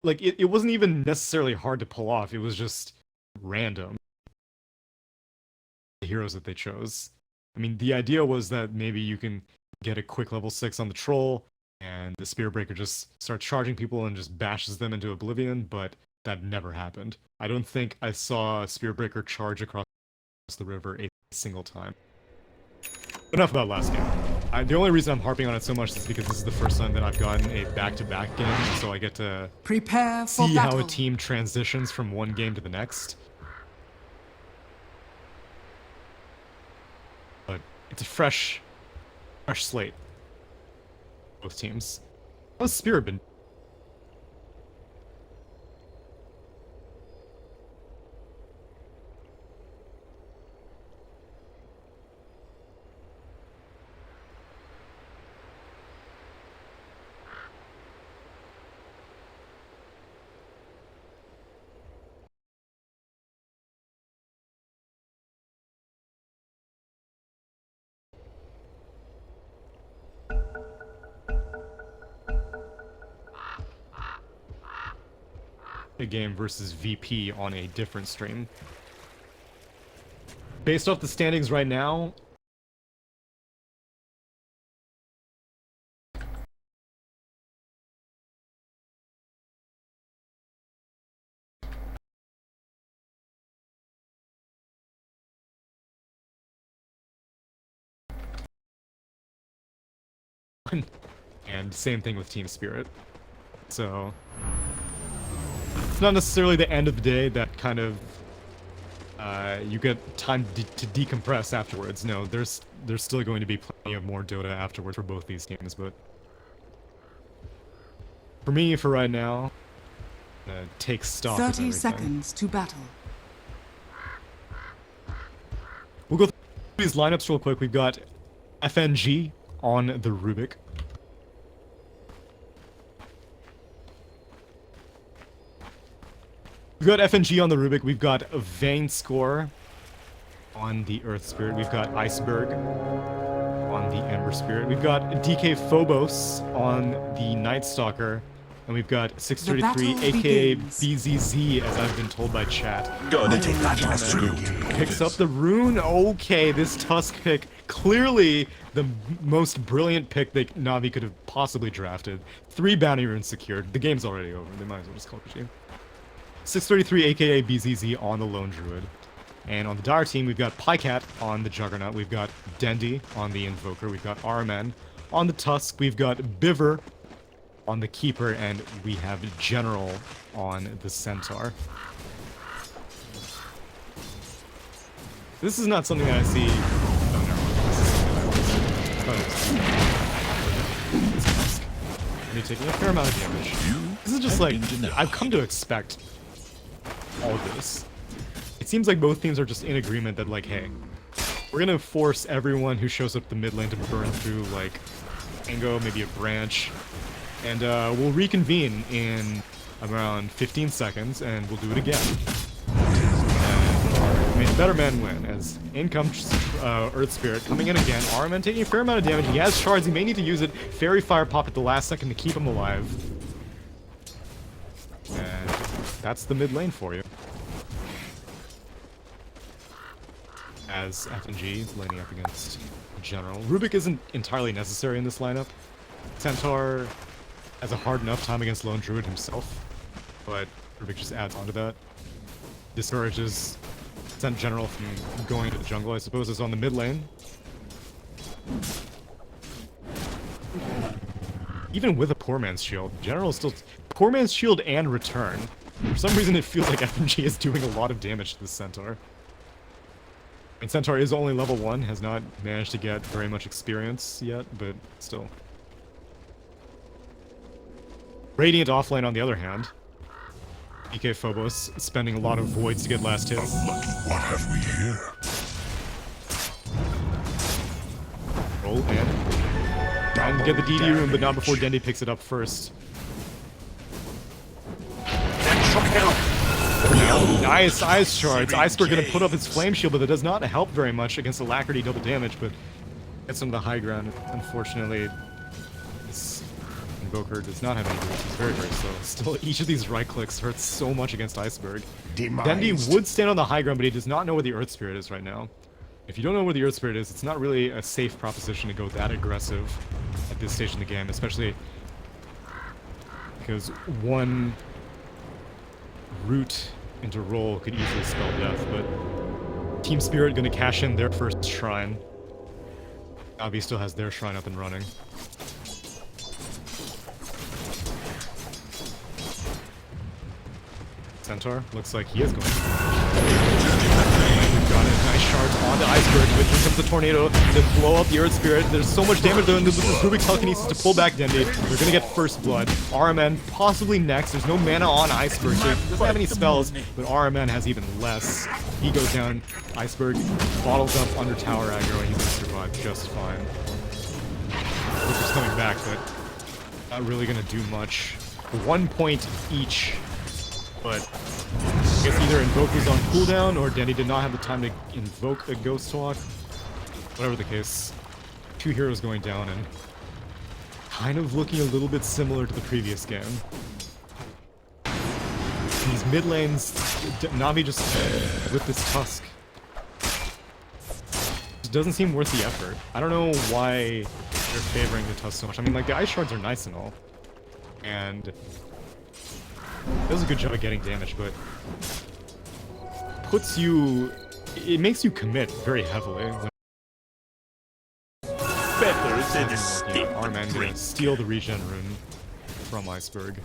like, it wasn't even necessarily hard to pull off. It was just random. The heroes that they chose. I mean, the idea was that maybe you can get a quick level 6 on the troll, and the Spear Breaker just starts charging people and just bashes them into oblivion, but that never happened. I don't think I saw a Spear Breaker charge across the river a single time. Enough about last game. The only reason I'm harping on it so much is because this is the first time that I've gotten a back-to-back game, so I get to prepare for see battle. how a team transitions from one game to the next. But it's a fresh slate. Both teams. How's Spirit been? A game versus VP on a different stream. Based off the standings right now, and same thing with Team Spirit. So it's not necessarily the end of the day that kind of you get time to decompress afterwards. No, there's still going to be plenty of more Dota afterwards for both these games, but for me, for right now, take stock of everything. 30 seconds to battle. We'll go through these lineups real quick. We've got FNG on the Rubik. We've got FNG on the Rubik. We've got Vayne Score on the Earth Spirit. We've got Iceberg on the Ember Spirit. We've got DK Phobos on the Night Stalker. And we've got 633, aka BZZ, as I've been told by chat. Gonna take that absolute. Picks up the rune. Okay, this Tusk pick, clearly the most brilliant pick that Navi could have possibly drafted. 3 bounty runes secured. The game's already over. They might as well just call it GG. 633, aka BZZ on the Lone Druid. And on the Dire team, we've got Pycat on the Juggernaut. We've got Dendi on the Invoker. We've got Armen on the Tusk. We've got Biver on the Keeper, and we have General on the Centaur. This is not something that I see. Oh no, this is something I me taking a fair amount of damage. This is just like I've come to expect all of this. It seems like both teams are just in agreement that, like, hey, we're gonna force everyone who shows up the mid lane to burn through like Tango, maybe a branch. And we'll reconvene in around 15 seconds, and we'll do it again. And may the better man win, as in comes Earth Spirit, coming in again. Armen taking a fair amount of damage. He has shards, he may need to use it. Fairy Fire Pop at the last second to keep him alive. And that's the mid lane for you. As FNG is laning up against General. Rubik isn't entirely necessary in this lineup. Centaur has a hard enough time against Lone Druid himself, but Rubik just adds on to that. Discourages General from going to the jungle, I suppose, is on the mid lane. Even with a poor man's shield, General is still poor man's shield and return. For some reason it feels like FNG is doing a lot of damage to the Centaur. And Centaur is only level 1, has not managed to get very much experience yet, but still. Radiant offlane, on the other hand. DK Phobos spending a lot of voids to get last hits. What have we here? Roll in. Trying to get the DD room, but not before Dendi picks it up first. Nice ice shards. Iceberg gonna put up his flame shield, but that does not help very much against Alacrity double damage, but gets him to the high ground. Unfortunately, it's Invoker does not have any boots. He's very, very slow. Still, each of these right clicks hurts so much against Iceberg. Dendi would stand on the high ground, but he does not know where the Earth Spirit is right now. If you don't know where the Earth Spirit is, it's not really a safe proposition to go that aggressive at this stage in the game, especially because one route into roll could easily spell death, but Team Spirit gonna cash in their first shrine. Navi still has their shrine up and running. Centaur looks like he is going to. We've got it. Nice shards onto Iceberg, but here comes the tornado to blow up the Earth Spirit. There's so much damage though, and this is Rubik telekinesis to pull back Dendi. They're gonna get first blood. RMN possibly next. There's no mana on Iceberg, so he doesn't have any spells, but RMN has even less. He goes down. Iceberg bottles up under tower aggro, and he's gonna survive just fine. Rubik's coming back, but not really gonna do much. 1 point each. But I guess either Invoke was on cooldown or Dendi did not have the time to invoke a Ghost Walk. Whatever the case, 2 heroes going down and kind of looking a little bit similar to the previous game. These mid lanes, Navi just with this Tusk. It doesn't seem worth the effort. I don't know why they're favoring the Tusk so much. I mean, like, the Ice Shards are nice and all. And does a good job of getting damage, but puts you... It makes you commit very heavily. Better than a stick. Arman gonna steal the regen rune from Iceberg.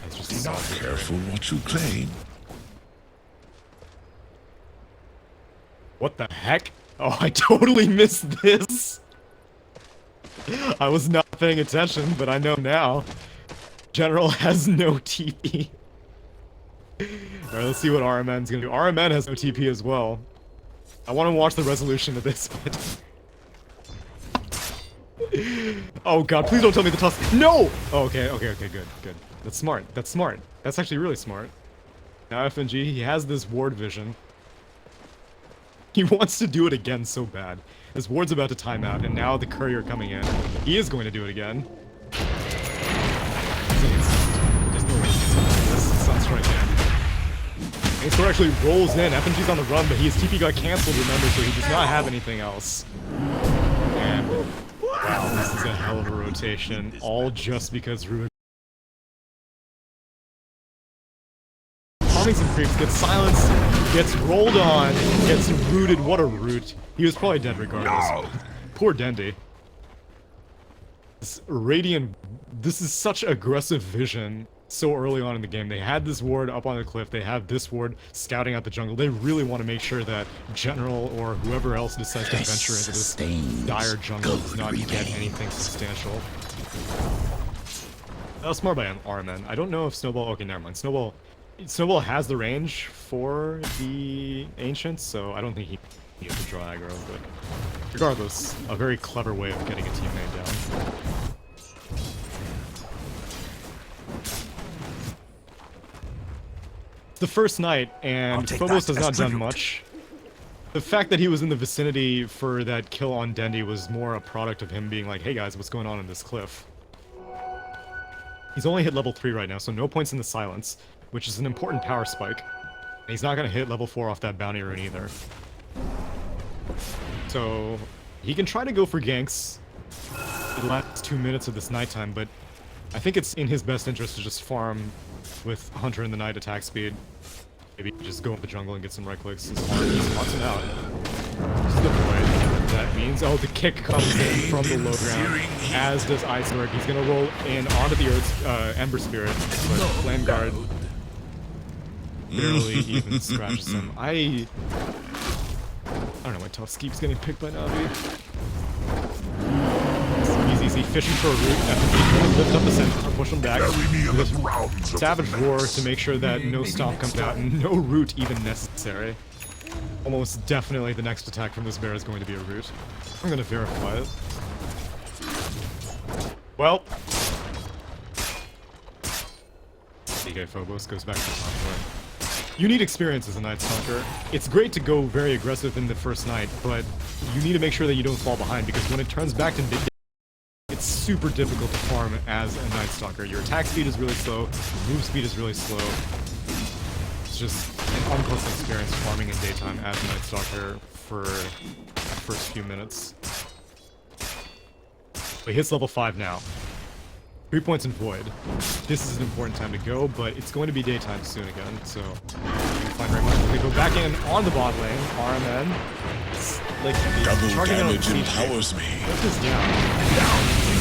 That's just Be not solid. careful what you claim. What the heck? Oh, I totally missed this! I was not paying attention, but I know now. General has no TP. Alright, let's see what RMN's gonna do. RMN has no TP as well. I want to watch the resolution of this, but... Oh god, please don't tell me the Tusk. No! Oh, okay, good. That's smart. That's smart. That's actually really smart. Now FNG, he has this ward vision. He wants to do it again so bad. His ward's about to time out, and now the courier coming in. He is going to do it again. There's no way he gets this Sunstrike in. Ace actually rolls in. FNG's on the run, but his TP got cancelled, remember, so he does not have anything else. And wow, this is a hell of a rotation. All just because Rubik farming some creeps, gets silenced, gets rolled on, gets rooted. What a root. He was probably dead regardless. Poor Dendi. This Radiant, this is such aggressive vision so early on in the game. They had this ward up on the cliff, they have this ward scouting out the jungle. They really want to make sure that General or whoever else decides to venture into this dire jungle does not get anything substantial. That was smart by RMN. I don't know if Snowball... Okay, never mind. Snowball has the range for the Ancients, so I don't think he needs to draw aggro, but regardless, a very clever way of getting a teammate down. It's the first night, and Phobos has not done much. The fact that he was in the vicinity for that kill on Dendi was more a product of him being like, hey guys, what's going on in this cliff? He's only hit level 3 right now, so no points in the silence, which is an important power spike. And he's not going to hit level 4 off that bounty rune either. So he can try to go for ganks in the last 2 minutes of this nighttime, but I think it's in his best interest to just farm with Hunter in the night attack speed. Maybe just go in the jungle and get some right clicks. His farm just wants him out. Just the void. That means, oh, the kick comes in from the low ground, as does Iceberg. He's gonna roll in onto the Earth's Ember Spirit, but Flame Guard barely even scratches him. I don't know why Tusk keeps getting picked by Navi. Easy, fishing for a root. FNG lift up the center, push him back. Savage Roar to make sure that no stomp comes out and no root even necessary. Almost definitely the next attack from this bear is going to be a root. I'm gonna verify it. Well. DK Phobos goes back to the top lane. You need experience as a Night Stalker. It's great to go very aggressive in the first night, but you need to make sure that you don't fall behind, because when it turns back to mid, it's super difficult to farm as a Night Stalker. Your attack speed is really slow, your move speed is really slow. It's just an unpleasant experience farming in daytime as a Night Stalker for the first few minutes. But he hits level 5 now. 3 points in Void. This is an important time to go, but it's going to be daytime soon again, so you can find very much. They go back in on the bot lane, RMN. It's like Double charging on damage the empowers me. What is down?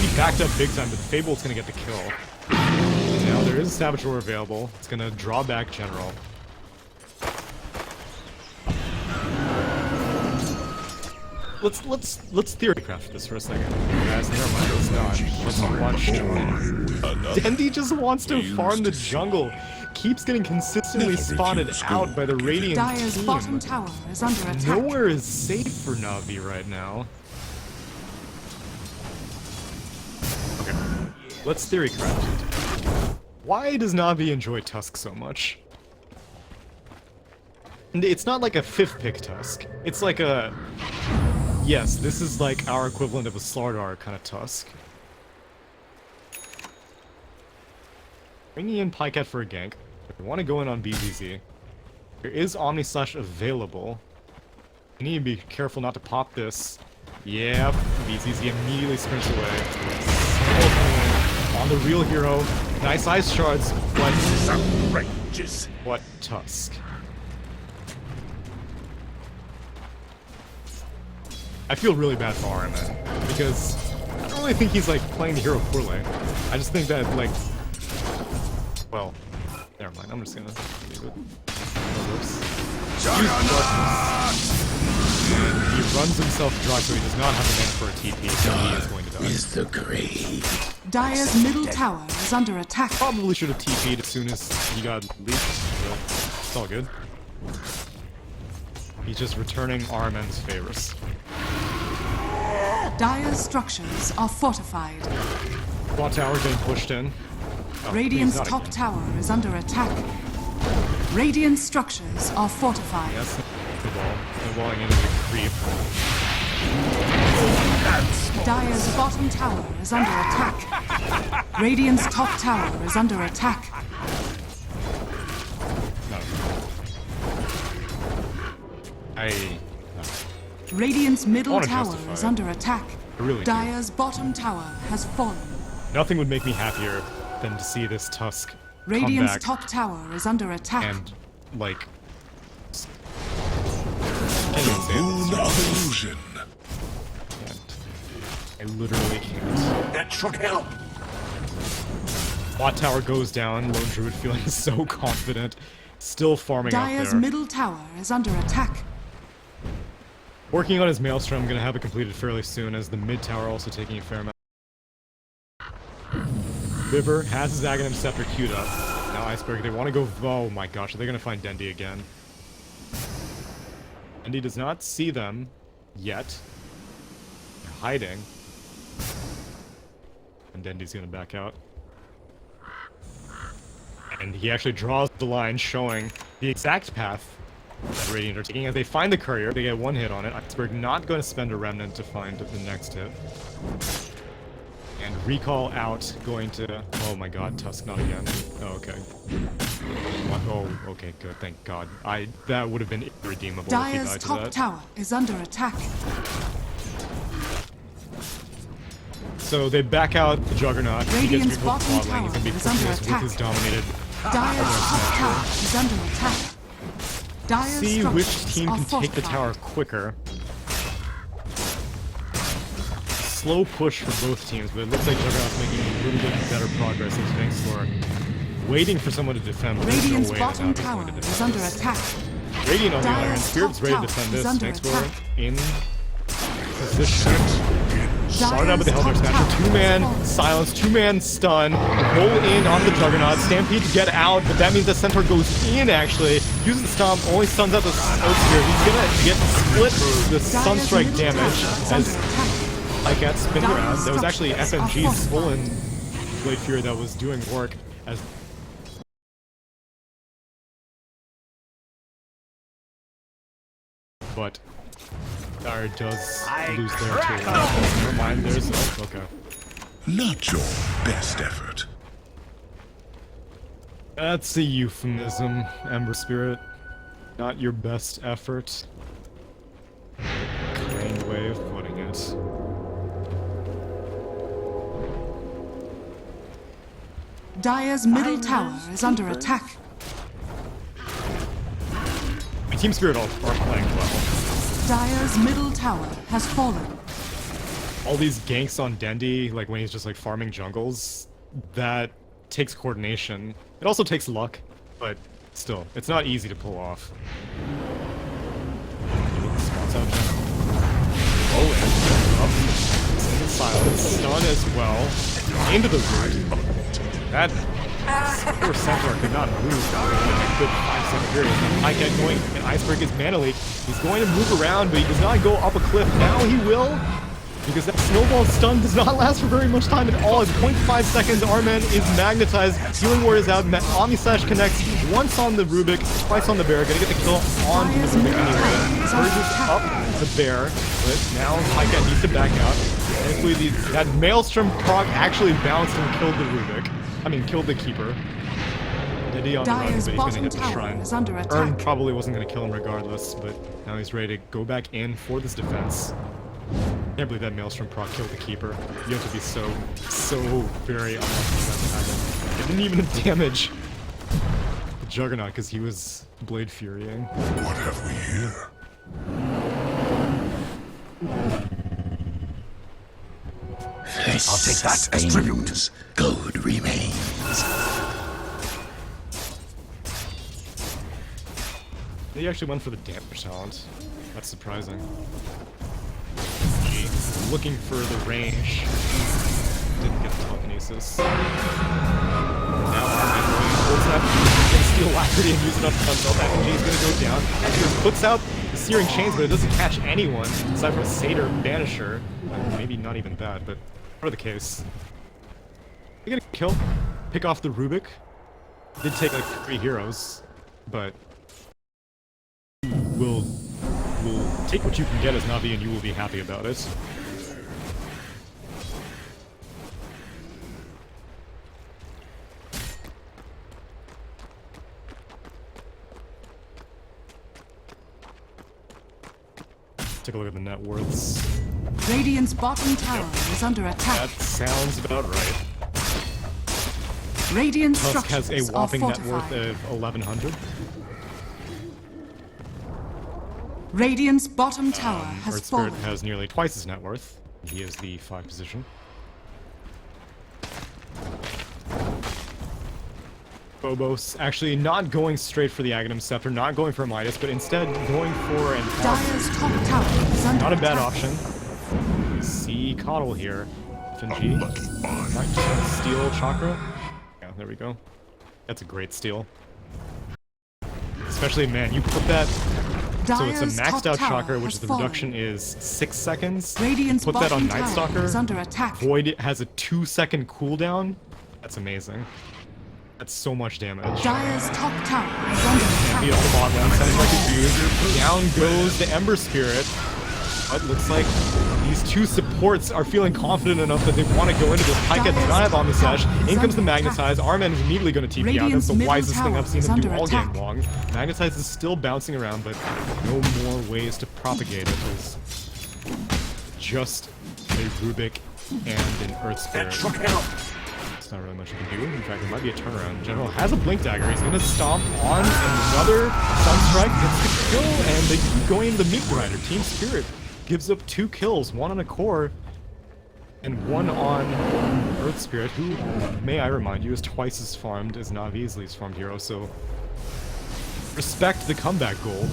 He backed up big time, but Fable's gonna get the kill. And now there is a Saboteur available. It's gonna draw back General. Let's theorycraft this for a second. Guys, never mind, let's not. Let's watch. Dendi just wants to farm the jungle. Keeps getting consistently spotted out by the Radiant Dire's team. bottom tower is under attack. Nowhere is safe for Navi right now. Okay, let's theorycraft it. Why does Navi enjoy Tusk so much? And it's not like a 5th pick Tusk. It's like a... Yes, this is like our equivalent of a Slardar kind of Tusk. Bringing in Pycat for a gank. If we want to go in on BZZ, there is Omni Slash available. You need to be careful not to pop this. Yep, BZZ immediately sprints away. On the real hero. Nice ice shards, but... Outrageous. What Tusk? I feel really bad for RMN, because I don't really think he's, like, playing the hero poorly. I just think that, like... Well, never mind, I'm just gonna leave it. He runs himself dry, so he does not have a mana for a TP, so he is going to die. Is the grave. Dire's middle tower is under attack. Probably should have TP'd as soon as he got leaked, but it's all good. He's just returning RMN's favors. Dire's structures are fortified. Bot tower getting pushed in. Oh, Radiant's please, not top again. tower is under attack. Radiant structures are fortified. Yes, the wall. The walling into the creep. Dire's bottom tower is under attack. Radiant's top tower is under attack. No. No. Radiant's middle wanna tower justify is it. under attack. I really do. Dire's bottom tower has fallen. Nothing would make me happier than to see this Tusk come Radiant's back top tower is under attack. and, like... Can't even say Moon this. of illusion. Can't. I literally can't. That should help. Bot tower goes down, Lone Druid feeling so confident. Still farming out Dire's there. middle tower is under attack. Working on his Maelstrom, gonna have it completed fairly soon, as the mid tower also taking a fair amount. River has his Aghanim Scepter queued up. Now Iceberg, they want to go... Oh my gosh, are they gonna find Dendi again? Dendi does not see them yet. They're hiding. And Dendi's gonna back out. And he actually draws the line showing the exact path that Radiant are taking. As they find the courier, they get one hit on it. Iceberg not going to spend a remnant to find the next hit. And recall out, going to... Oh my god, Tusk not again. Oh, okay. What? Oh, okay, good, thank god. That would have been irredeemable if he Dire's died to top that. tower is under attack. So they back out the Juggernaut. He Radiant's gets rid of bottom the He's gonna be tower is pushing under this with attack. his dominated... Dire's top tower is under attack. Dire's See which structures team are can take the fortified. tower quicker. Slow push for both teams, but it looks like Juggernaut's making a little bit better progress as thanks for waiting for someone to defend. But there's Radiant's no way that bottom Navi's tower going to is defend under this. attack. Radiant on the other hand, Dire's Spirit's top ready to tower defend is this. under Thanks attack. for in position. Started out with the Dire's Hellbear top Smasher. tower Two-man is fallen. silence, two-man stun. Roll in on the Juggernaut. Stampede to get out, but that means the Centaur goes in actually. Uses the Stomp, only stuns out the Earth Spear. He's gonna get split the Dire's Sunstrike middle damage tower is as under attack. Lycat spins Dire's around. That was actually structures are FMG's fortified. Swollen Blade Fury that was doing work as but Dire does lose there too. Never mind, there's... Oh, okay. Not your best effort. That's a euphemism, Ember Spirit. Not your best effort. Kind way of putting it. Dire's middle tower is under attack. My Team Spirit are playing well. Dire's middle tower has fallen. All these ganks on Dendi, like when he's just like farming jungles, that takes coordination. It also takes luck, but still, it's not easy to pull off. Spots out now. Oh, and up. Single silence. Stun as well. Into the root. That poor centaur could not move for a good 5-second period. High Cat going, and Iceberg is mana leak. He's going to move around, but he does not go up a cliff. Now he will, because that snowball stun does not last for very much time at all. It's 0.5 seconds. Arman is magnetized. Healing Ward is out. Omni Slash connects once on the Rubik, twice on the bear. Gonna get the kill on the Rubik anyway. Urges up the bear, but now High Cat needs to back out. Thankfully, that Maelstrom proc actually bounced and killed the Rubik. I mean, killed the Keeper. Did on the run, but he's gonna hit the Shrine. Urn probably wasn't gonna kill him regardless, but now he's ready to go back in for this defense. Can't believe that Maelstrom proc killed the Keeper. You have to be so very unlucky for that to happen. It didn't even damage the Juggernaut because he was Blade Furying. What have we here? I'll take that as tribute. Gold remains. He actually went for the damage talent. That's surprising. Looking for the range. Didn't get the telekinesis. Now Arman holds that. He can steal Alacrity and use it on himself. FNG is going to go down. He puts out the Searing Chains, but it doesn't catch anyone aside from Satyr Banisher. Maybe not even that, but for the case. You're gonna kill, pick off the Rubik. Did take like 3 heroes, but we'll take what you can get as Navi and you will be happy about it. Take a look at the net worths. Radiant's bottom tower is under attack. That sounds about right. Radiant Tusk has structures a are whopping net fortified. worth of 1,100. Radiant's bottom tower has Earth Spirit fallen. has nearly twice his net worth. He is the 5 position. Phobos actually not going straight for the Aghanim Scepter, not going for Midas, but instead going for an Dire's top tower is under not a bad attack. option. See Coddle here. FNG. Might just steal Chakra. Yeah, there we go. That's a great steal. Especially, man, you put that. So it's a Dire's maxed top out tower Chakra, which has the fallen. reduction is 6 seconds. Radiant's Put that on bottom Night tower Stalker. is under attack. Void has a 2-second cooldown. That's amazing. That's so much damage. Dire's top tower is under The attack. Ultimate one sounds like a dude. Down goes the Ember Spirit. But looks like these two supports are feeling confident enough that they want to go into this. Pika does not have Omni Slash. In comes the Magnetize. Arman is immediately going to TP out. That's the wisest thing I've seen him do all game long. Magnetize is still bouncing around, but no more ways to propagate it. There's just a Rubik and an Earth Spirit. There's not really much you can do. In fact, it might be a turnaround. General has a Blink Dagger. He's going to stomp on another Sunstrike. Gets the kill, and they keep going into the Meat Grinder. Team Spirit gives up 2 kills, 1 on a core, and 1 on Earth Spirit, who, may I remind you, is twice as farmed as Navi's least farmed hero, so respect the comeback gold.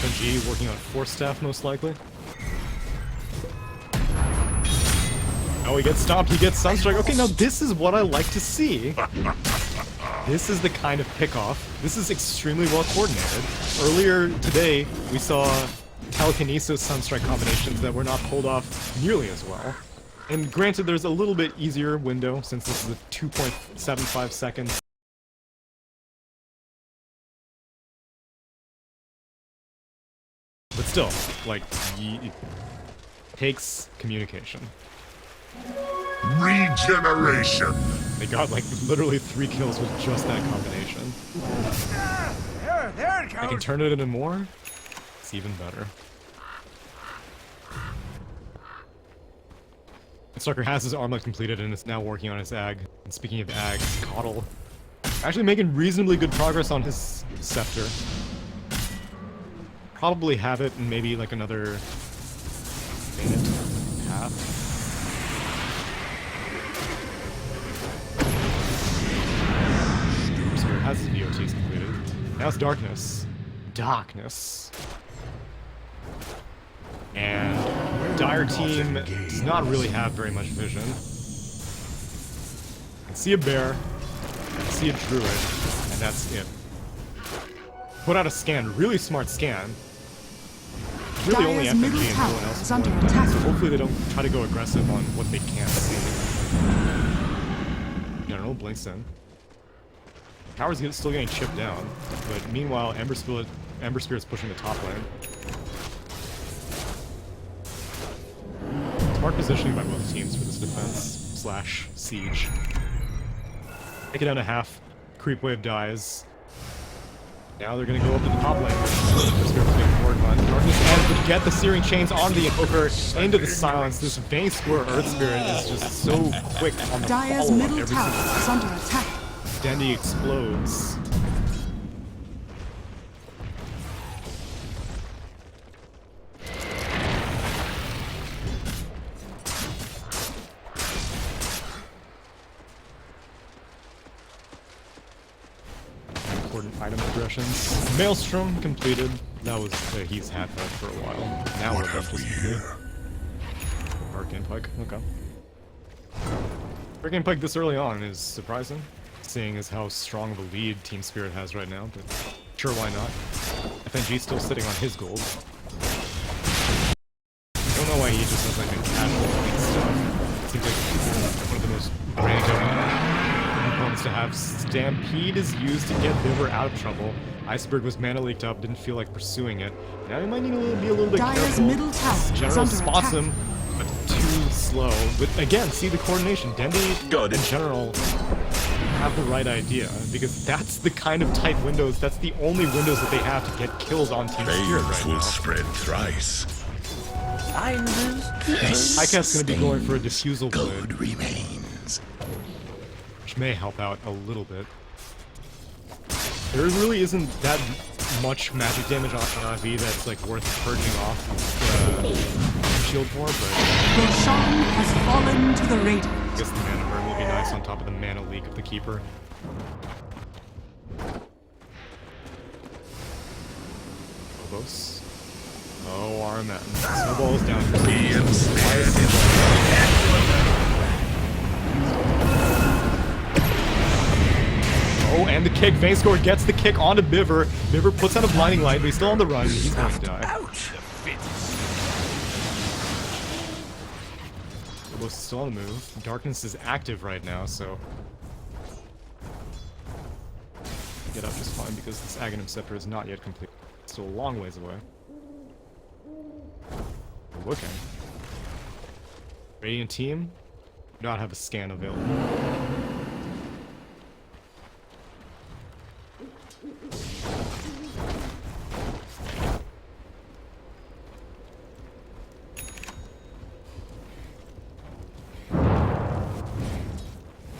FNG working on Force Staff, most likely. Oh, he gets stomped, he gets Sunstrike. Okay, now this is what I like to see. This is the kind of pickoff. This is extremely well coordinated. Earlier today, we saw telekinesis Sunstrike combinations that were not pulled off nearly as well. And granted, there's a little bit easier window since this is a 2.75 seconds. But still, like, it takes communication. Regeneration. They got like literally 3 kills with just that combination. There it I can goes. turn it into more. It's even better. Sucker has his armlet completed and is now working on his ag. And speaking of ag, Coddle actually making reasonably good progress on his scepter. Probably have it in maybe like another minute, half. Spirit has his VOTs completed. Now it's darkness. Darkness. And Dire Team does not really have very much vision. I can see a bear, I can see a druid, and that's it. Put out a scan, really smart scan. Really only Dire's middle FNG and no tower one else is is under going down, attack. so hopefully they don't try to go aggressive on what they can't see. General blinks in. Tower's still getting chipped down, but meanwhile Ember Spirit's pushing the top lane. Smart positioning by both teams for this defense slash siege. Take it down to half. Creep wave dies. Now they're gonna go up to the top lane. Darkness ends, but get the Searing Chains on the Invoker into the silence. This Vein Square Earth Spirit is just so quick on the Dire's follow-up middle every tower single is under attack. Dandy explodes. Important item progressions. Maelstrom completed. That was he's had that for a while. Now What we're have we just here? Arcane Pike. Okay. Arcane Pike this early on is surprising, seeing as how strong of a lead Team Spirit has right now, but sure, why not? FNG's still sitting on his gold. I don't know why he just has like a casual point stuff. Seems like one of the most random components to have. Stampede is used to get Biver out of trouble. Iceberg was mana leaked up, didn't feel like pursuing it. Now he might need to be a little bit Dire's careful. middle tower is General under spots attack. him, but too slow. But again, see the coordination. Dendi and General have the right idea, because that's the kind of tight windows, that's the only windows that they have to get kills on Team Spirit Flames right will now. spread thrice. Highcat's gonna be going for a diffusal blade, Gold remains. which may help out a little bit. There really isn't that much magic damage on Navi that's like worth purging off shield for, but Roshan has fallen to the I Radiant. guess the mana burn will be nice on top of the mana leak of the Keeper. Phobos. Oh, Arman. Snowball is down. Oh, and the kick. Vainscore gets the kick onto Biver. Biver puts out a blinding light, but he's still on the run. He's going to die. Phobos is still on the move. Darkness is active right now, so get up just fine because this Aghanim Scepter is not yet complete. It's still a long ways away. We're looking. Radiant team do not have a scan available.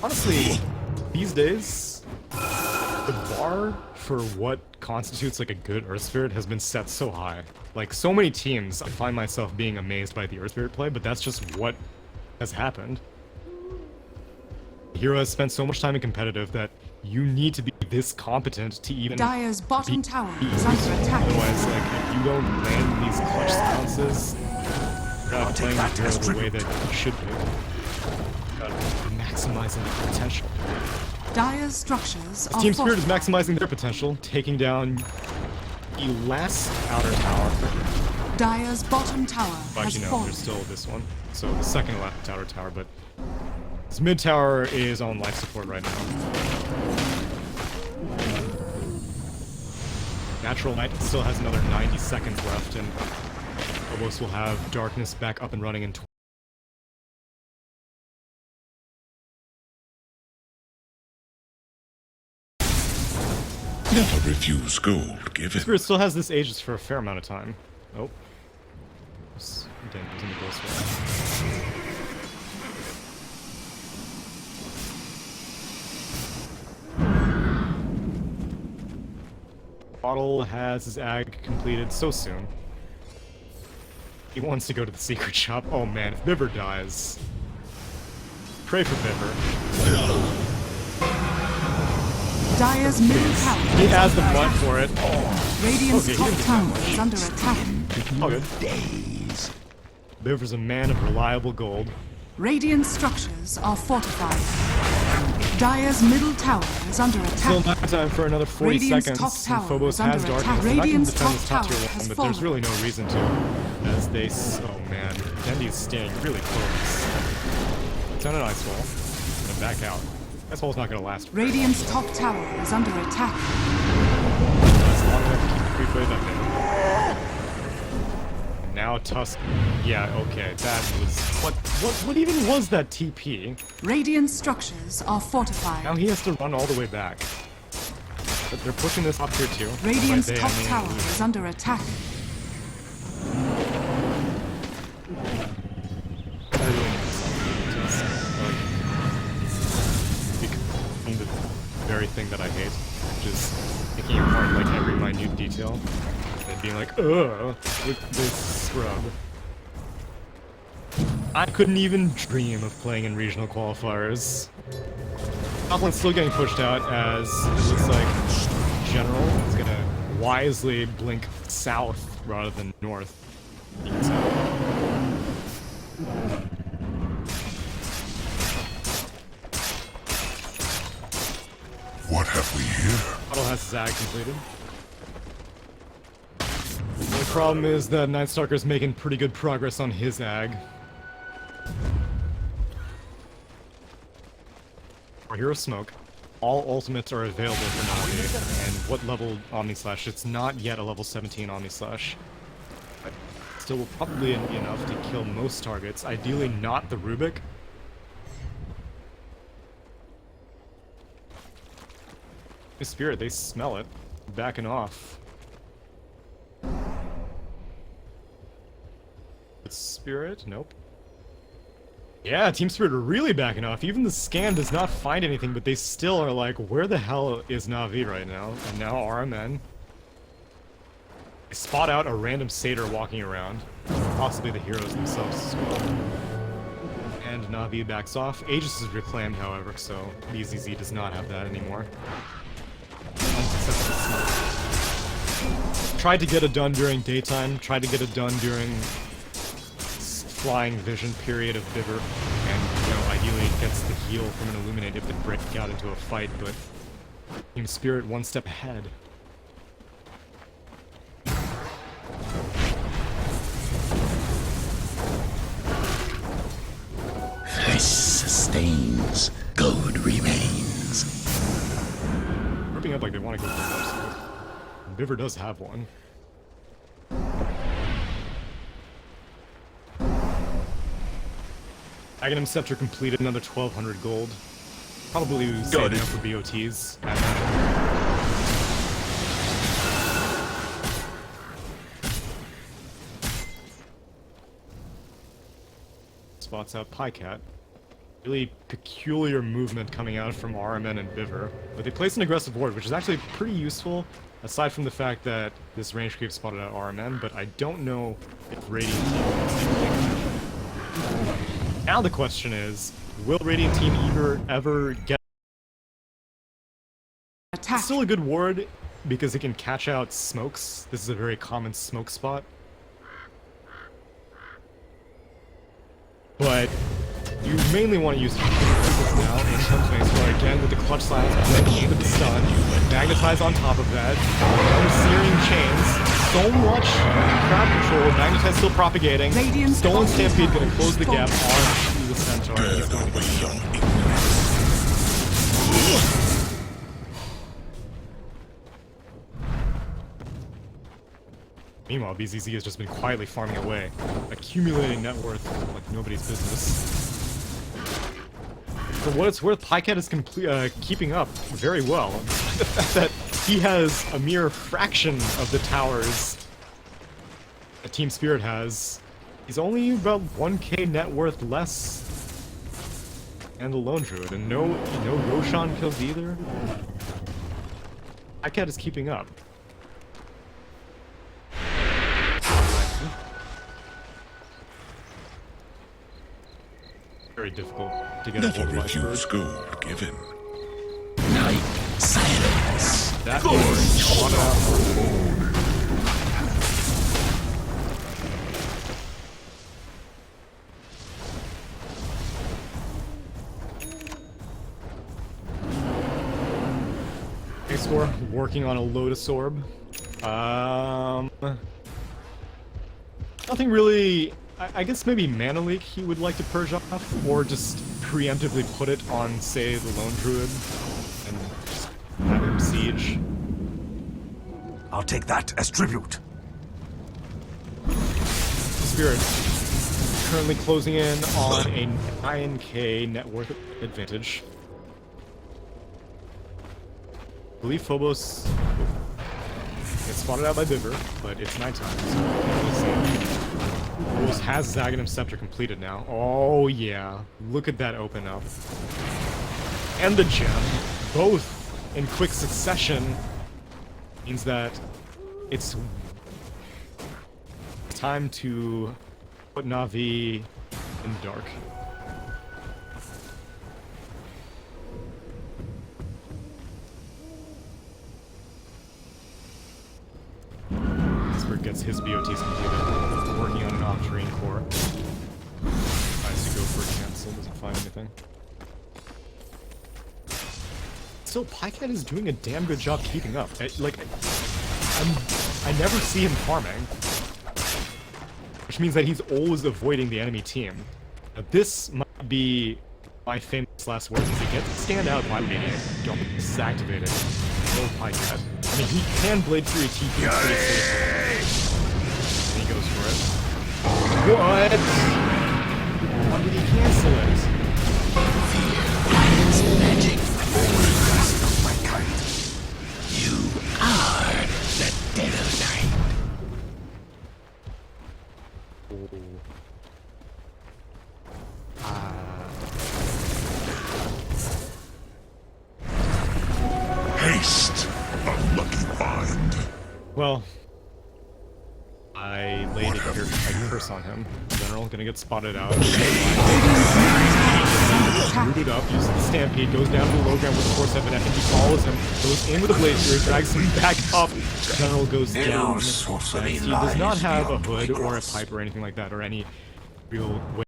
Honestly, these days, the bar for what constitutes like a good Earth Spirit has been set so high. Like, so many teams, I find myself being amazed by the Earth Spirit play, but that's just what has happened. Hero has spent so much time in competitive that you need to be this competent to even Dire's bottom be tower beat. is under attack. Otherwise, like, if you don't land these clutch silences, you're not playing the hero the way that you should be. Maximizing the potential. Dire's structures are Team Spirit is fortified. maximizing their potential, taking down the last outer tower. Dire's bottom tower has Actually, no, fallen. there's still this one. So the second left tower, but this mid tower is on life support right now. Natural Light still has another 90 seconds left, and Phobos will have Darkness back up and running in Never refuse gold given. Spirit still has this Aegis for a fair amount of time. Oh. Damn, he's in the ghost one. Bottle has his ag completed so soon. He wants to go to the secret shop. Oh man, if Biver dies. Pray for Biver. Dire's middle tower. He has the blood for it. Radiant's Okay, top he didn't tower is under attack. All good. Biver's a man of reliable gold. Radiant structures are fortified. Dire's middle tower is under Still attack. not time for another 40 Radiant's seconds. top and tower Phobos is under has Darkness. attack. They're not gonna Radiant's defend this top top tier tower one, has but there's fallen. really no reason to. As they. Oh man, Dendy's staying really close. It's on an ice wall. Gonna back out. Ice wall's not gonna last. Radiant's top tower is under attack. That's long enough to keep the creep wave up there. Now Tusk. Yeah, okay, that was. What even was that TP? Radiant structures are fortified. Now he has to run all the way back. But they're pushing this up here too. Radiant's By they, I top mean, tower is under attack. I really need this. Becoming the very thing that I hate, which is picking apart like every minute detail and being like, ugh, with this scrub. I couldn't even dream of playing in regional qualifiers. Scotland's still getting pushed out as it looks like General is gonna wisely blink south rather than north. What have we here? Bottle has his ag completed. The problem is that Nightstalker's making pretty good progress on his ag. Our hero smoke. All ultimates are available for Navi. And what level Omni Slash? It's not yet a level 17 Omni Slash. But still will probably be enough to kill most targets. Ideally not the Rubik. The Spirit, they smell it. Backing off. Spirit? Nope. Yeah, Team Spirit are really backing off. Even the scan does not find anything, but they still are like, where the hell is Navi right now? And now RMN. They spot out a random satyr walking around. Possibly the heroes themselves as well. And Navi backs off. Aegis is reclaimed, however, so BZZ does not have that anymore. Tried to get it done during daytime, tried to get it done during flying vision period of Biver, and, you know, ideally it gets the heal from an Illuminate if they break out into a fight, but Team Spirit one step ahead. Flesh sustains, gold remains. Ripping up like they want to go for first. Biver does have one. Aghanim Scepter completed another 1200 gold. Probably saving up for BOTs. Spots out Pycat. Really peculiar movement coming out from RMN and Biver. But they place an aggressive ward, which is actually pretty useful, aside from the fact that this range creep spotted out RMN, but I don't know if Radiant Team wants to take that. Now the question is, will Radiant Team ever get... Attack. It's still a good ward, because it can catch out smokes. This is a very common smoke spot. But you mainly want to use this now in terms of Explore again with the clutch silence, with the stun, magnetize on top of that, searing chains. so much crowd control. Magnetize still propagating. Radiant's Stolen bottom Stampede tower gonna close the gap is on the Centaur. He's going to get shot. Meanwhile, BZZ has just been quietly farming away, accumulating net worth like nobody's business. For what it's worth, Pycat is keeping up very well. The fact that he has a mere fraction of the towers that Team Spirit has. He's only about 1k net worth less and the Lone Druid, and no Roshan kills either. Pycat is keeping up. Very difficult to get a Never hold of refuse Iceberg. gold given. Night silence. That is one out. Score working on a Lotus Orb. Nothing really. I guess maybe Mana Leak he would like to purge off, or just preemptively put it on, say, the Lone Druid, and just have him siege. I'll take that as tribute. Spirit currently closing in on a 9k net worth advantage. I believe Phobos gets spotted out by Bibber, but it's nighttime, so Phobos has Zaghanim Scepter completed now. Oh yeah, look at that open up. And the gem, both in quick succession, means that it's time to put Navi in dark. Gets his BOTs completed, working on an off-terrain core. Tries to go for a cancel, doesn't find anything. Still, Pycat is doing a damn good job keeping up. I never see him farming, which means that he's always avoiding the enemy team. Now, this might be my famous last words as he gets to stand out by Maniac. Don't disactivate it. No Pycat. I mean, he can blade through a TP pretty safely. And he goes for it. What? Why did he cancel it? Fear is magic. Last of my kind. You are the dead of night. Haste! Unlucky find. Well, I laid a curse on him. General gonna get spotted out. Rooted up, uses the Stampede, goes down to the low ground with the 4-7 and he follows him, goes in with a Blaze Fury, drags him back up. General goes down. He does not have a hood or a pipe or anything like that, or any real way.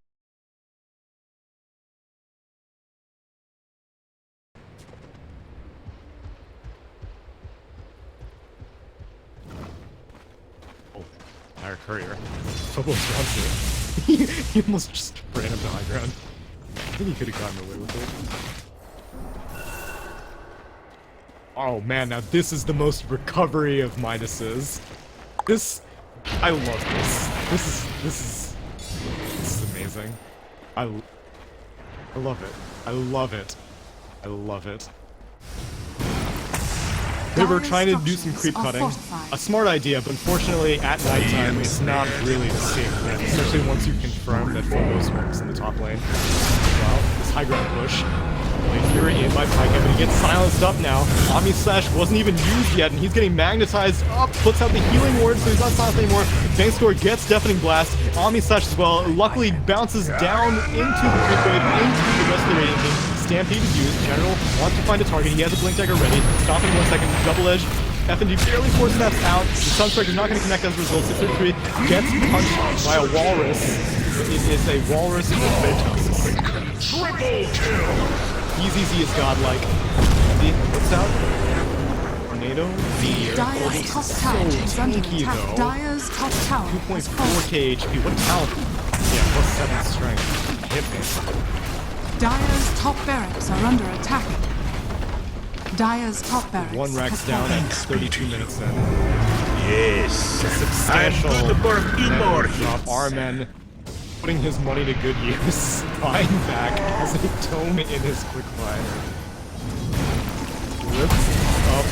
Our courier. Phobos runs it. He almost just ran him to high ground. I think he could have gotten away with it. Oh man, now this is the most recovery of Midases. This, I love this. This is amazing. I love it. I love it. I love it. They were trying to do some creep cutting. A smart idea, but unfortunately at nighttime it's not really the safe bet, especially once you confirm that Phobos works in the top lane. Well, this high ground push. Blade Fury in by Pycat, but he gets silenced up now. Omni Slash wasn't even used yet, and he's getting magnetized up, puts out the healing ward, so he's not silenced anymore. Bankscore gets Deafening Blast. Omni Slash as well, luckily bounces down into the creep wave, into the rest of the Radiant team. Stampede is used. General wants to find a target. He has a Blink Dagger ready. Stop in 1 second. Double Edge. FND barely 4 steps out. The Sunstrike is not going to connect as a result. 633 gets punched by a Walrus. It is a Walrus with Phaetos. Triple kill! EZZ is godlike. Andy, what's out? Grenade tornado. The Dire's top so tower is under tanky attack. though. Dire's top tower is 2.4k HP. What talent? Yeah, plus 7 strength. Hit me. Dire's top barracks are under attack. Dire's top barracks One Rex has down fallen. at 32 minutes in. Yes. Substantial I'm good for more drop. hits. Armen putting his money to good use. Buying back has a tome in his quick fire. Lifts up the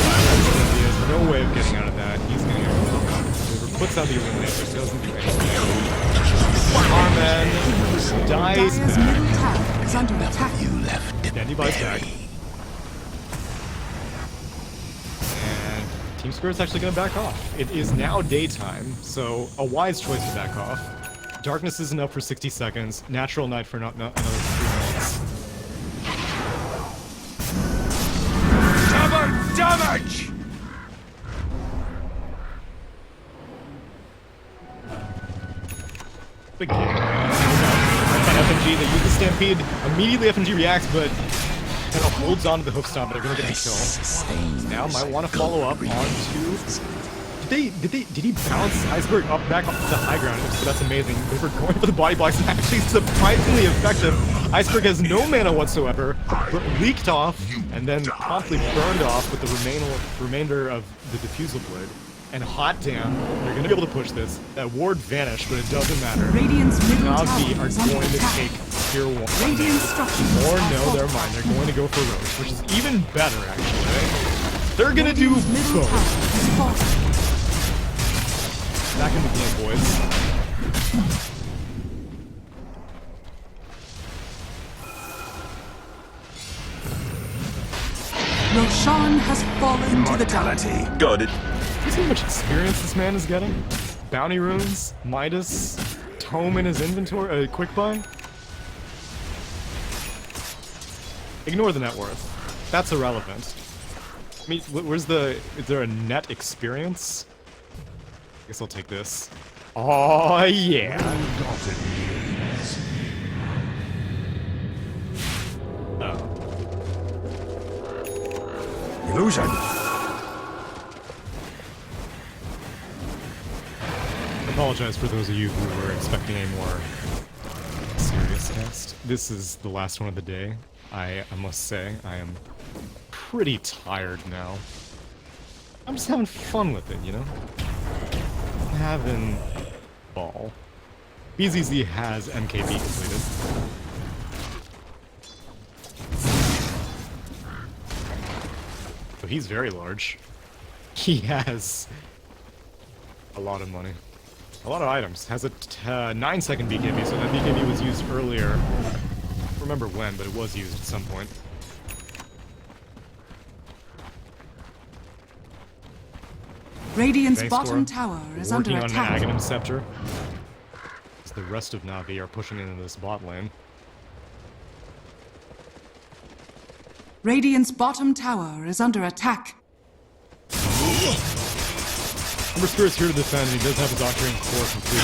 silence. There's no way of getting out of that. He's gonna get over. Puts out the eliminator. Doesn't do anything. Armen dies Dire's back. middle tower is under attack. You left the Then he buys back. berry. And Team Spirit's actually gonna back off. It is now daytime, so a wise choice to back off. Darkness isn't up for 60 seconds. Natural night for another 3 minutes. Double damage! Big game. FNG, they use the Stampede. Immediately FNG reacts, but kind of holds on to the hook stomp, but they're gonna get the kill. Now might want to follow up onto. Did he bounce Iceberg up back off the high ground? So that's amazing. They were going for the body blocks and actually surprisingly effective. Iceberg has no mana whatsoever, but leaked off and then promptly burned off with the remainder of the diffusal blade. And hot damn, they're gonna be able to push this. That ward vanished, but it doesn't matter. Radiant's middle Navi tower are is under going to attack. take tier 1. Radiant structures Or are no, they're fortified. mine. They're going to go for Roach, which is even better, actually. They're gonna do Radiant's middle both. tower is fallen. Back in the game, boys. Roshan has fallen to the dark. Mortality. Got it. You see how much experience this man is getting? Bounty runes, Midas, tome in his inventory, quick buy. Ignore the net worth. That's irrelevant. I mean, where's the... Is there a net experience? I guess I'll take this. Oh yeah! Oh. Illusion. I apologize for those of you who were expecting a more serious test. This is the last one of the day. I must say, I am pretty tired now. I'm just having fun with it, you know? Having ball. BZZ has MKB completed. So he's very large. He has a lot of money. A lot of items. Has a 9-second BKB, so that BKB was used earlier. I don't remember when, but it was used at some point. Radiant's Thanks, bottom Cora. tower is under Working on an attack. Aghanim Scepter. As the rest of Navi are pushing into this bot lane. Radiant's bottom tower is under attack. Ember Spirit's here to defend, and he does have his Octarine Core completed.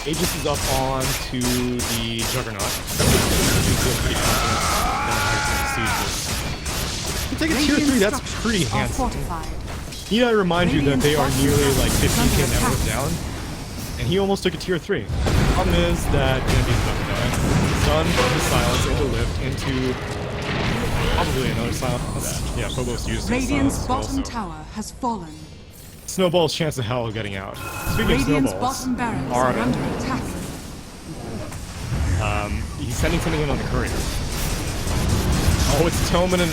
Aegis is up onto the Juggernaut. He's feeling pretty confident that he's gonna siege this. You take a tier 3, that's Structures pretty are handsome. fortified. Need I remind you that they are nearly like 15k Under net worth attack. down? And he almost took a tier 3. Problem is that Genji's about to die. Stun into silence, into lift, into probably another silence. Yeah, Phobos used his Radiant's silence bottom also. tower has fallen. Snowball's chance of hell of getting out. Speaking Radiant's of snowballs, bottom barracks are Armin, under attack. he's sending something in on the courier. Oh, it's Toman and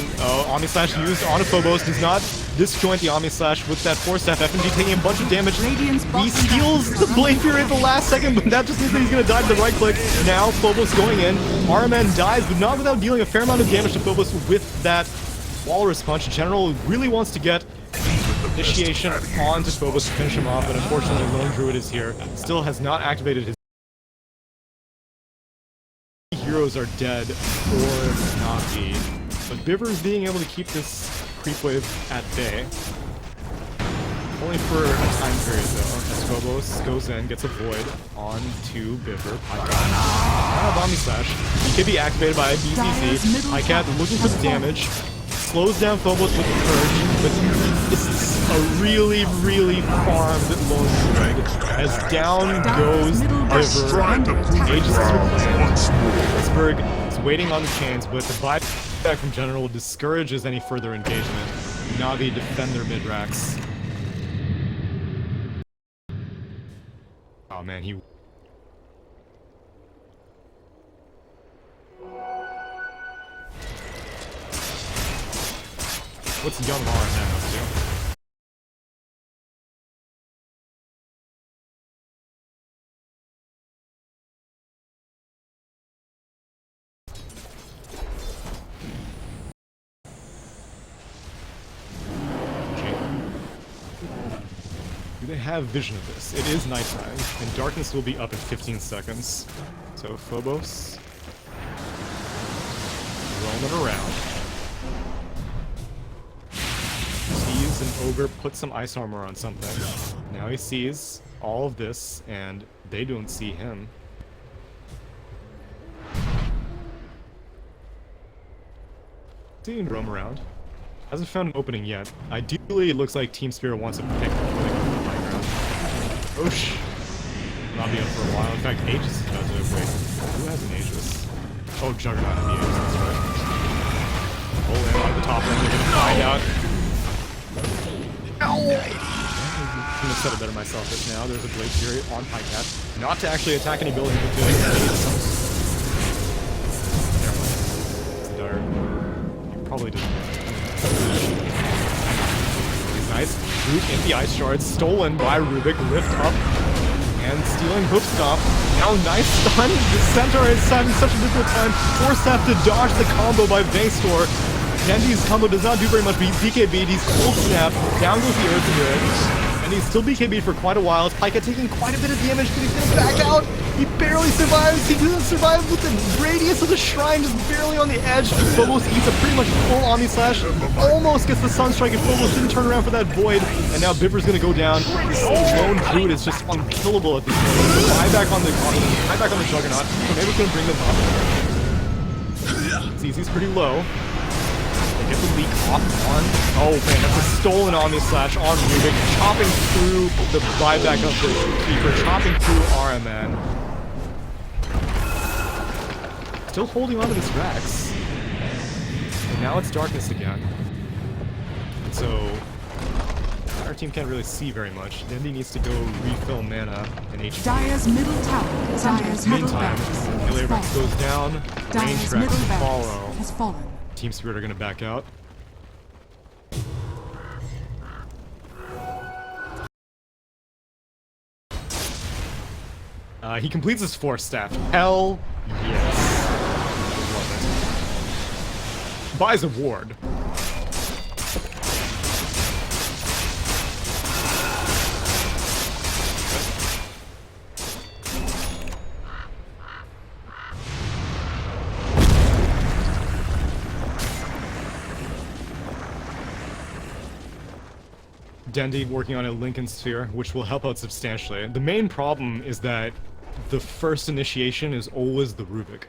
Omni Slash used on a Phobos. Does not disjoint the Omni Slash with that Force Staff. FNG taking a bunch of damage. Radiant's He bottom steals barracks the are Blade under Fury at the last second, but that just means that he's going to die to the right click. Now Phobos going in. Arman dies, but not without dealing a fair amount of damage to Phobos with that Walrus Punch. General really wants to get initiation onto Phobos to finish him off, but unfortunately Lone Druid is here. Still has not activated his heroes are dead for Navi. But Bivers being able to keep this creep wave at bay. Only for a time period though, as Phobos goes in, gets a void onto Biver. Omni Slash. He could be activated by a Dire's BCC. middle Icat tower looking for has the damage. slows down Phobos with the Purge, but this is a really, really farmed lone Druid. As down goes River, who ages his Pittsburgh is waiting on the chains, but the buyback from General discourages any further engagement. Navi defend their mid-racks. Oh man, he... What's young RMN up to? Do they have vision of this? It is nighttime, and darkness will be up in 15 seconds. So Phobos... roaming around. Sees an ogre put some ice armor on something. Now he sees all of this, and they don't see him. Seeing roam around. Hasn't found an opening yet. Ideally, it looks like Team Spirit wants to pick the high ground. Oosh. Not be up for a while. In fact, Aegis is about to wait. Who has an Aegis? Oh, Juggernaut and the Aegis, that's right. Oh, and on the top lane, we're gonna find out. Ow! I couldn't have said it better myself just now. There's a Blade Fury on Pycat. Not to actually attack any buildings, but to it's dire. You probably didn't. Nice. Root in the ice shards, stolen by Rubik, lift up, and stealing Hoofstomp. Now nice stun. The Centaur is having such a difficult time. Forced have to dodge the combo by Vaystor. Dendy's combo does not do very much, but he's BKB'd, he's cold snap, down goes the Earth Grid, and he's still BKB'd for quite a while. Pyka taking quite a bit of damage, but he's gonna back out. He barely survives. He doesn't survive with the radius of the shrine just barely on the edge. Phobos eats a pretty much full Omni Slash. Almost gets the Sunstrike, and Phobos didn't turn around for that Void. And now Bibber's gonna go down. This lone Brute is just unkillable at this point. Buyback on the Juggernaut. So maybe we're gonna bring them up. ZZ's pretty low. They get the leak off on. Oh man, that's a stolen Omni Slash on Rubik, chopping through the buyback of the Keeper, chopping through RMN. Still holding on to this Rex. And now it's darkness again. So our team can't really see very much. Dendy needs to go refill mana and HP. Dire's middle tower is under attack. Meantime, Melee Rex goes down, range Dire's tracks middle follow. barracks has fallen. Team Spirit are gonna back out. He completes his Force Staff. Hell yes. Love it. Buys a ward. Dendy working on a Lincoln Sphere, which will help out substantially. The main problem is that the first initiation is always the Rubik.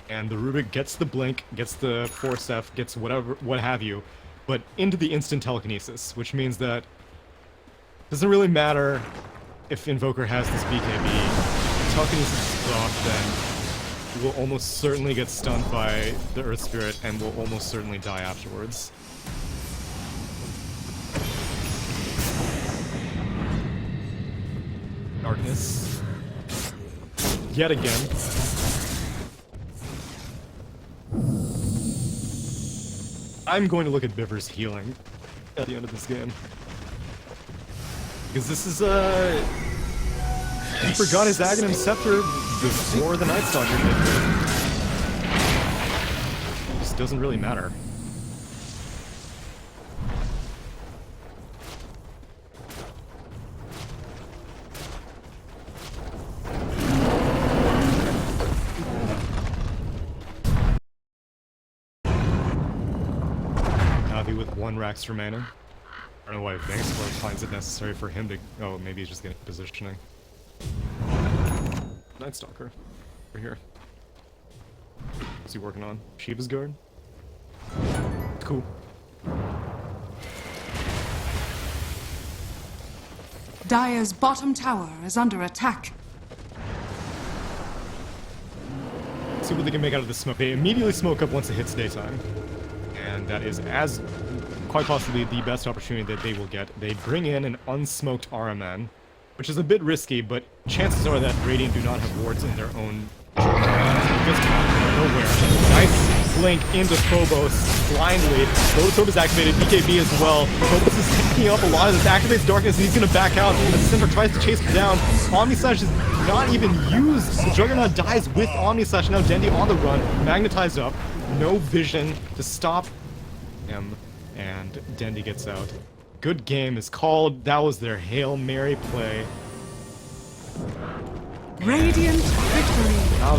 And the Rubik gets the Blink, gets the Force F, gets whatever, what have you, but into the instant telekinesis, which means that it doesn't really matter if Invoker has this BKB. Telekinesis is off, then will almost certainly get stunned by the Earth Spirit and will almost certainly die afterwards. Darkness. Yet again. I'm going to look at Biver's healing at the end of this game. Because this is, he forgot his Aghanim Scepter before the Night Stalker did. It just doesn't really matter. With one Rax remaining. I don't know why Vangstorm finds it necessary for him to... Oh, maybe he's just getting positioning. Night Stalker. Over here. What's he working on? Shiva's Guard? Cool. Dire's bottom tower is under attack. See what they can make out of this smoke. They immediately smoke up once it hits daytime. And that is quite possibly the best opportunity that they will get. They bring in an unsmoked RMN, which is a bit risky, but chances are that Radiant do not have wards in their own. Just out of nowhere. Nice blink into Phobos blindly. Phobos is activated, BKB as well. Phobos is picking up a lot of this, activates Darkness, and he's gonna back out as Cinder tries to chase him down. Omnislash is not even used. The Juggernaut dies with Omnislash. Now Dendi on the run, magnetized up, no vision to stop him, and Dendi gets out. Good game is called. That was their Hail Mary play. Radiant victory. Now